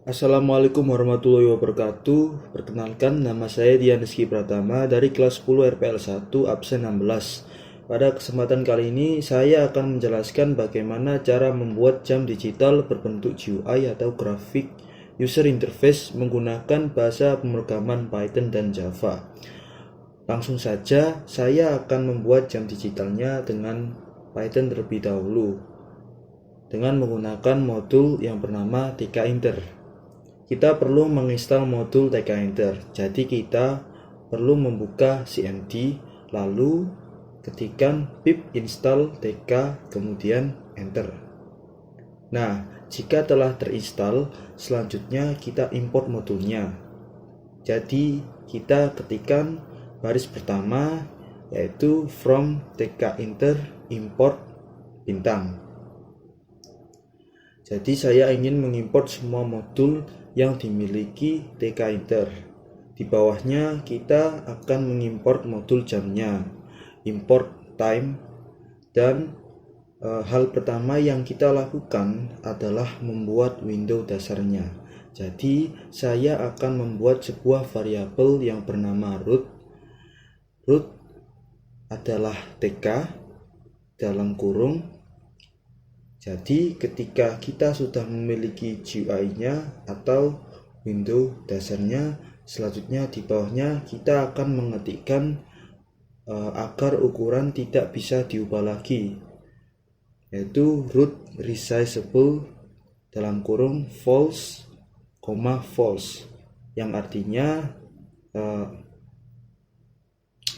Assalamualaikum warahmatullahi wabarakatuh. Perkenalkan, nama saya Dian Rizky Pratama dari kelas 10 RPL 1 absen 16. Pada kesempatan kali ini saya akan menjelaskan bagaimana cara membuat jam digital berbentuk GUI atau Graphic User Interface menggunakan bahasa pemrograman Python dan Java. Langsung saja, saya akan membuat jam digitalnya dengan Python terlebih dahulu dengan menggunakan modul yang bernama TK-Inter. Kita perlu menginstal modul TK-Inter. Jadi kita perlu membuka CMD, lalu ketikkan pip install TK, kemudian enter. Nah, jika telah terinstall, selanjutnya kita import modulnya. Jadi kita ketikkan baris pertama, yaitu from TK-Inter import bintang. Jadi saya ingin mengimport semua modul yang dimiliki TK-Inter. Di bawahnya kita akan mengimport modul jamnya, import time, dan hal pertama yang kita lakukan adalah membuat window dasarnya. Jadi saya akan membuat sebuah variabel yang bernama root. Root adalah TK dalam kurung. Jadi ketika kita sudah memiliki GUI-nya atau window dasarnya, selanjutnya di bawahnya kita akan mengetikkan agar ukuran tidak bisa diubah lagi, yaitu root resizable dalam kurung false, false, yang artinya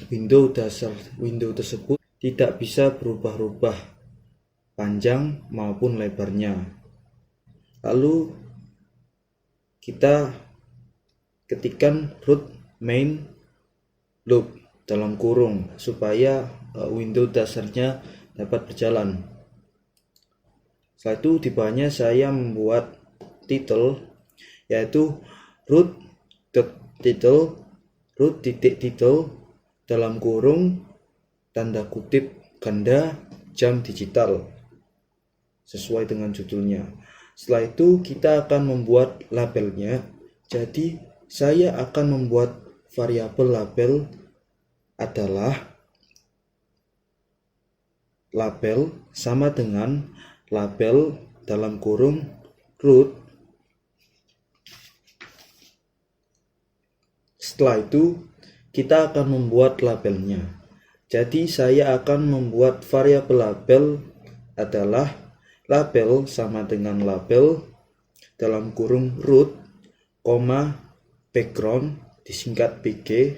window tersebut tidak bisa berubah-ubah panjang maupun lebarnya. Lalu kita ketikkan root main loop dalam kurung supaya window dasarnya dapat berjalan. Setelah itu di bawahnya saya membuat title, yaitu root.title dalam kurung tanda kutip ganda jam digital sesuai dengan judulnya. Setelah itu kita akan membuat labelnya. Jadi saya akan membuat variabel label adalah label sama dengan label dalam kurung root. Setelah itu kita akan membuat labelnya. Jadi saya akan membuat variabel label adalah label sama dengan label dalam kurung root, background disingkat BG.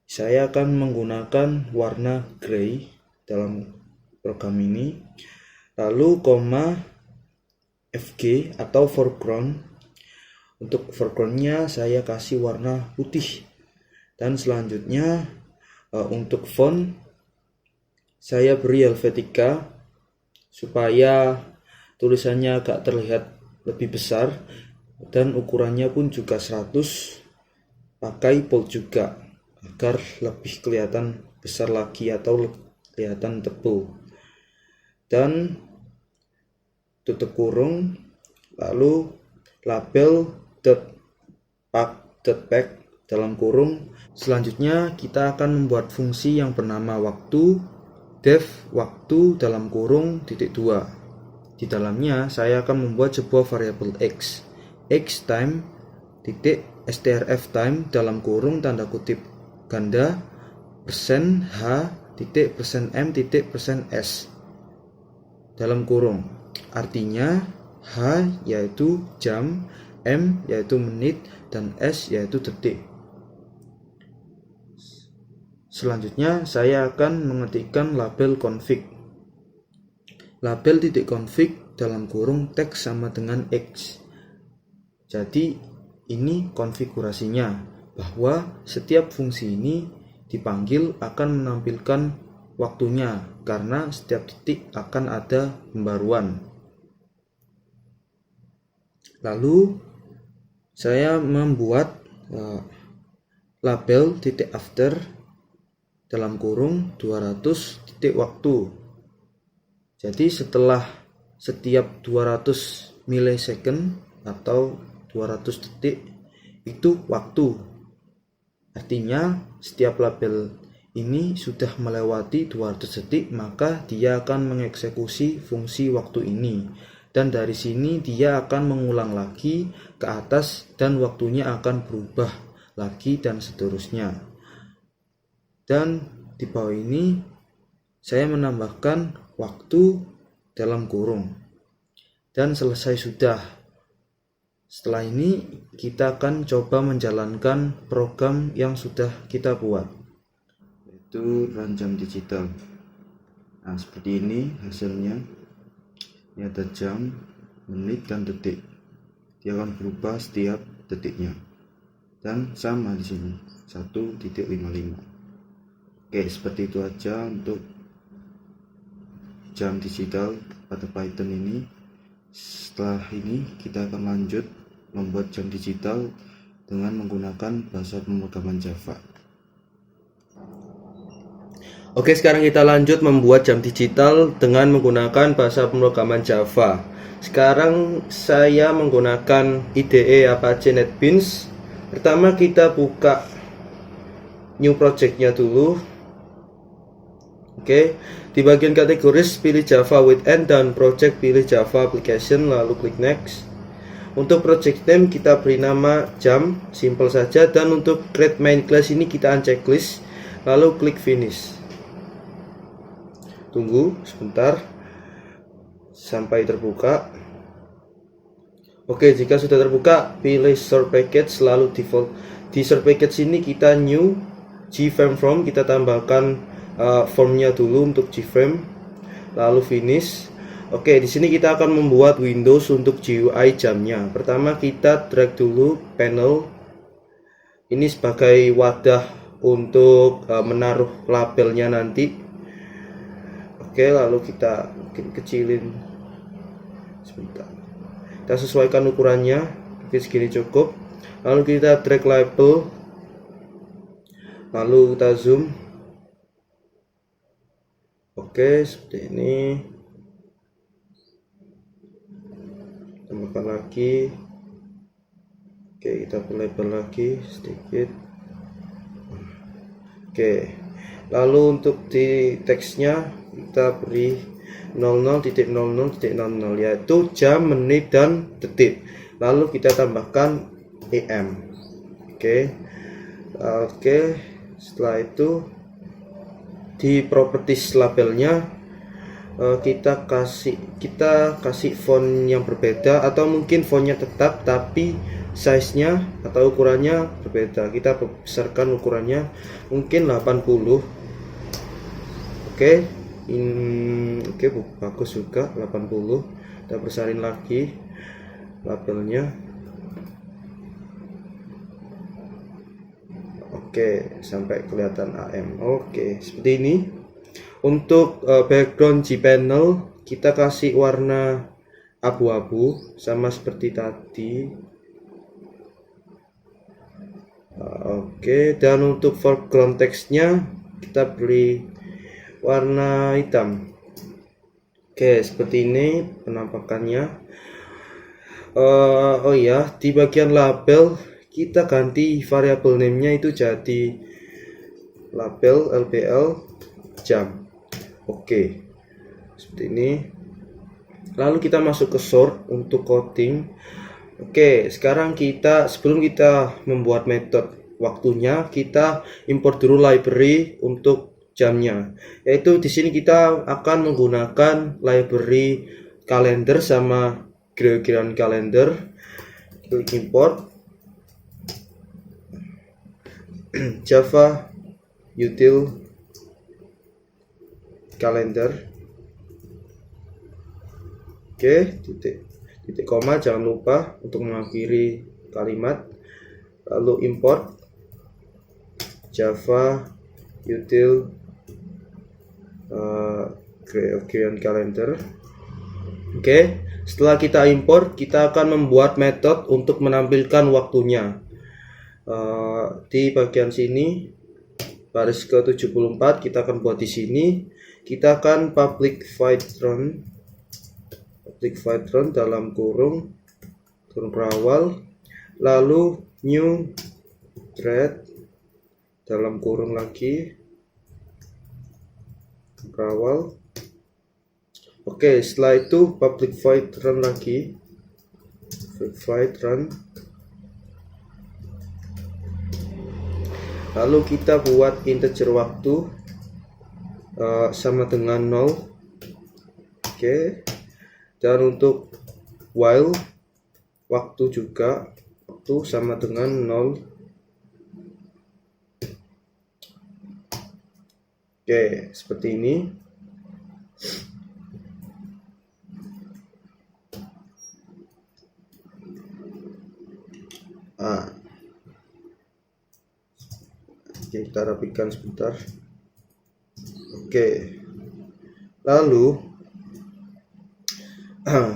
Saya akan menggunakan warna gray dalam program ini. Lalu FG atau foreground. Untuk foregroundnya saya kasih warna putih. Dan selanjutnya untuk font saya beri Helvetica supaya tulisannya agak terlihat lebih besar, dan ukurannya pun juga 100, pakai bold juga agar lebih kelihatan besar lagi atau kelihatan tebal. Dan tutup kurung, lalu label pack dalam kurung. Selanjutnya kita akan membuat fungsi yang bernama waktu, def waktu dalam kurung .2. Di dalamnya saya akan membuat sebuah variabel x time strf time dalam kurung tanda kutip ganda %h %m%s dalam kurung. Artinya h yaitu jam, m yaitu menit, dan s yaitu detik. Selanjutnya saya akan mengetikkan label config. Label .config dalam kurung teks sama dengan x. Jadi ini konfigurasinya, bahwa setiap fungsi ini dipanggil akan menampilkan waktunya, karena setiap detik akan ada pembaruan. Lalu saya membuat label .after dalam kurung 200 titik waktu. Jadi setelah setiap 200 millisecond atau 200 detik itu waktu. Artinya setiap label ini sudah melewati 200 detik, maka dia akan mengeksekusi fungsi waktu ini. Dan dari sini dia akan mengulang lagi ke atas dan waktunya akan berubah lagi dan seterusnya. Dan di bawah ini saya menambahkan waktu dalam kurung. Dan selesai sudah. Setelah ini kita akan coba menjalankan program yang sudah kita buat, yaitu run jam digital. Nah, seperti ini hasilnya. Ini ada jam, menit, dan detik. Dia akan berubah setiap detiknya. Dan sama di sini 1.55. Oke, seperti itu aja untuk jam digital pada Python ini. Setelah ini kita akan lanjut membuat jam digital dengan menggunakan bahasa pemrograman Java. Oke, sekarang kita lanjut membuat jam digital dengan menggunakan bahasa pemrograman Java. Sekarang saya menggunakan IDE Apache NetBeans. Pertama kita buka new project-nya dulu. Oke, di bagian kategoris pilih Java with N dan project pilih Java application, lalu klik next. Untuk project name kita beri nama jam, simple saja, dan untuk create main class ini kita unchecklist, lalu klik finish. Tunggu sebentar sampai terbuka. Oke, jika sudah terbuka pilih source package, lalu default. Di source package ini kita new gframe from, kita tambahkan formnya dulu untuk gframe, lalu finish. Oke, di sini kita akan membuat Windows untuk GUI jamnya. Pertama kita drag dulu panel ini sebagai wadah untuk menaruh labelnya nanti. Oke, lalu kita kecilin sebentar. Kita sesuaikan ukurannya, oke segini cukup. Lalu kita drag label, lalu kita zoom. Oke, seperti ini. Tambahkan lagi. Oke, kita label lagi sedikit. Oke, lalu untuk di teksnya kita beri 00.00.00, yaitu jam, menit, dan detik. Lalu kita tambahkan AM. Oke, setelah itu di properties labelnya kita kasih font yang berbeda, atau mungkin fontnya tetap tapi size-nya atau ukurannya berbeda. Kita besarkan ukurannya mungkin 80. Oke, bagus juga 80. Kita besarin lagi labelnya. Oke, sampai kelihatan AM. Oke, seperti ini. Untuk background Gpanel kita kasih warna abu-abu sama seperti tadi. Oke, dan untuk foreground teksnya kita beri warna hitam. Oke, seperti ini penampakannya. Oh ya, di bagian label kita ganti variabel name-nya itu jadi label LBL jam. Oke, seperti ini. Lalu kita masuk ke sort untuk coding. Oke, sekarang sebelum kita membuat metode waktunya, kita import dulu library untuk jamnya. Yaitu di sini kita akan menggunakan library kalender sama Gregorian calendar. Klik import. Java util calendar. Oke, titik koma jangan lupa untuk mengakhiri kalimat. Lalu import Java util Gregorian calendar. Oke, setelah kita import, kita akan membuat metode untuk menampilkan waktunya. Di bagian sini baris ke-74 kita akan buat di sini. Kita akan public void run dalam kurung berawal. lalu new thread dalam kurung lagi berawal. Oke, setelah itu public void run lagi, public void run, lalu kita buat integer waktu sama dengan 0. Oke, dan untuk while waktu juga, waktu sama dengan 0. Oke, seperti ini. Oke, kita rapikan sebentar. Oke, lalu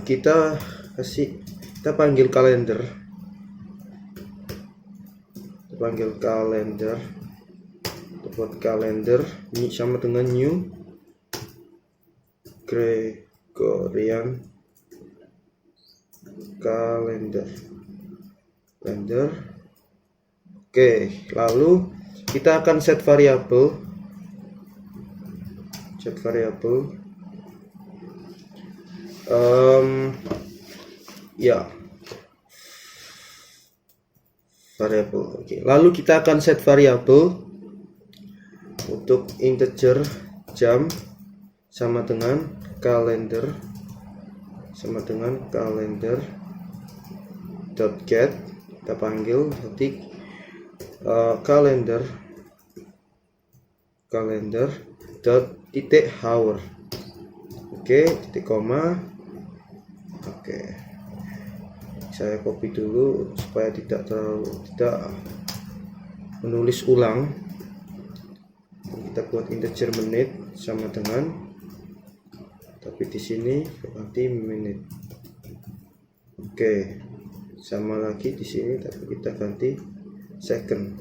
kita panggil kalender. Kita panggil kalender. Kita buat kalender ini sama dengan new Gregorian calendar. Oke, lalu kita akan set variabel. Variabel. Oke, lalu kita akan set variabel untuk integer jam sama dengan kalender dot get. Kita panggil ketik kalender dot titik hour. Oke, titik koma. Oke, saya copy dulu supaya tidak menulis ulang. Kita buat integer menit sama dengan, tapi di sini ganti menit. Oke, sama lagi di sini, tapi kita ganti second.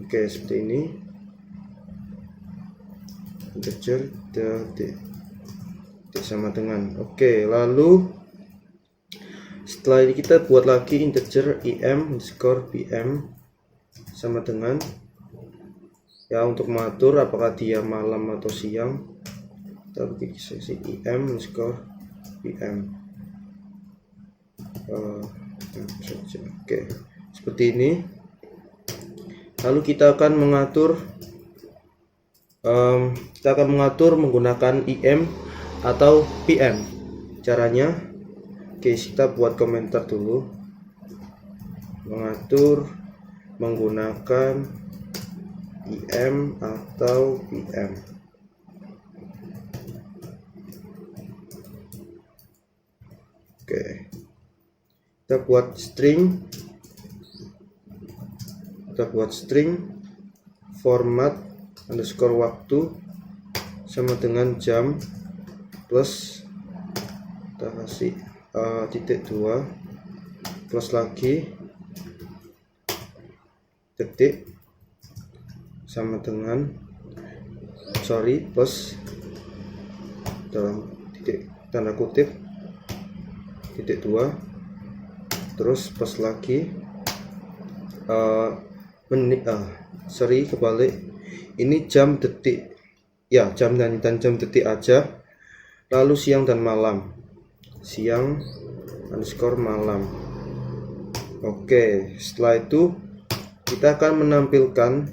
Oke, seperti ini. Integer detik sama dengan. Oke, lalu setelah ini kita buat lagi integer im_bm sama dengan, ya, untuk mengatur apakah dia malam atau siang, kita bikin sesi im_bm. Oke, seperti ini. Lalu kita akan mengatur menggunakan im atau pm. Caranya, oke, kita buat komentar dulu. Mengatur menggunakan im atau pm. Oke, kita buat string format underscore waktu sama dengan jam plus, kita kasih titik 2 plus lagi detik sama dengan plus dalam titik tanda kutip titik 2 terus plus lagi menit kebalik, ini jam detik ya, jam dan jam detik aja, lalu siang dan malam, siang underscore malam. Oke, setelah itu kita akan menampilkan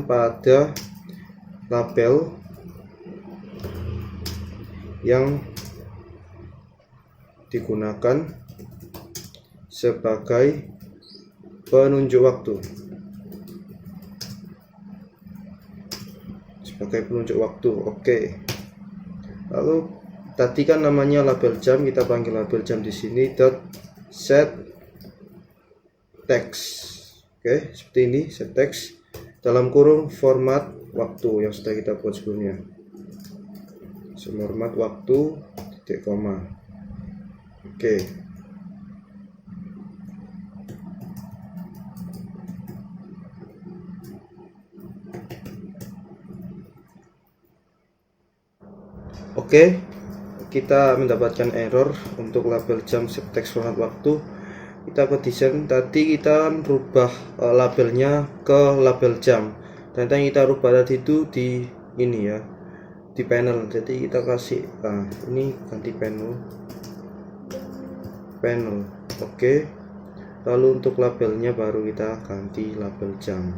pada label yang digunakan sebagai penunjuk waktu. Oke. Lalu tadi kan namanya label jam, kita panggil label jam di sini dot set text. Oke, seperti ini, set text dalam kurung format waktu yang sudah kita buat sebelumnya. Format waktu titik koma. Oke. kita mendapatkan error untuk label jam save text format waktu. Kita ke desain, tadi kita rubah labelnya ke label jam, dan yang kita rubah tadi itu di ini ya, di panel. Jadi kita kasih ini ganti panel. Oke. Lalu untuk labelnya baru kita ganti label jam.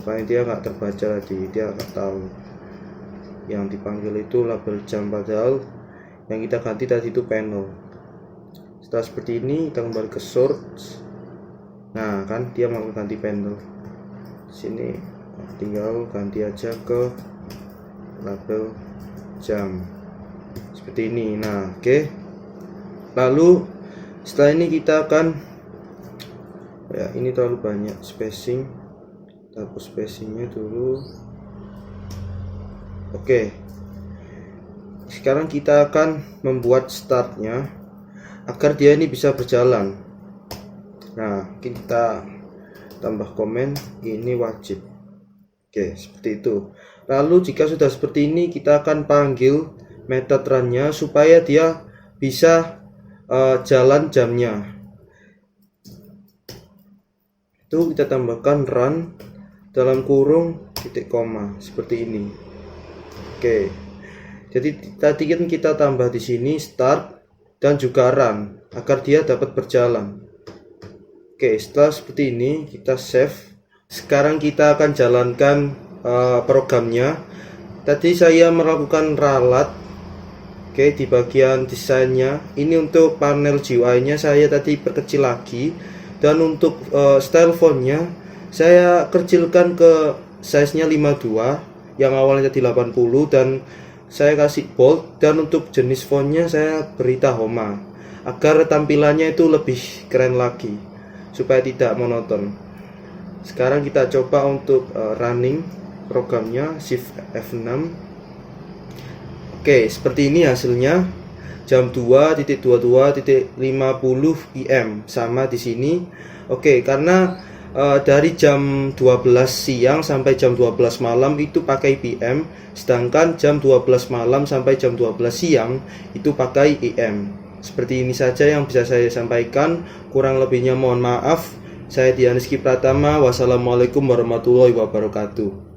Makanya dia nggak terbaca tadi, dia nggak tahu yang dipanggil itu label jam, padahal yang kita ganti tadi itu panel. Setelah seperti ini kita kembali ke source. Nah kan dia mau ganti panel. Sini tinggal ganti aja ke label jam seperti ini. Nah oke. Lalu setelah ini kita akan ini terlalu banyak spacing, hapus spacingnya dulu. Oke, sekarang kita akan membuat startnya agar dia ini bisa berjalan. Nah kita tambah komen ini wajib. Oke, seperti itu. Lalu jika sudah seperti ini, kita akan panggil method run-nya supaya dia bisa jalan jamnya. Itu kita tambahkan run dalam kurung titik koma seperti ini. Oke. Jadi tadi kan kita tambah di sini start dan juga run agar dia dapat berjalan. Oke, setelah seperti ini kita save. Sekarang kita akan jalankan programnya. Tadi saya melakukan ralat. Oke, di bagian desainnya ini untuk panel GUI-nya saya tadi perkecil lagi. Dan untuk style fontnya saya kecilkan ke size-nya 52, yang awalnya tadi 80, dan saya kasih bold. Dan untuk jenis fontnya saya beri Tahoma agar tampilannya itu lebih keren lagi supaya tidak monoton. Sekarang kita coba untuk running programnya, shift F6. Oke, seperti ini hasilnya. Jam 2.22.50 IM sama di sini. Oke, karena dari jam 12 siang sampai jam 12 malam itu pakai PM, sedangkan jam 12 malam sampai jam 12 siang itu pakai IM. Seperti ini saja yang bisa saya sampaikan, kurang lebihnya mohon maaf. Saya Dian Rizky Pratama. Wassalamualaikum warahmatullahi wabarakatuh.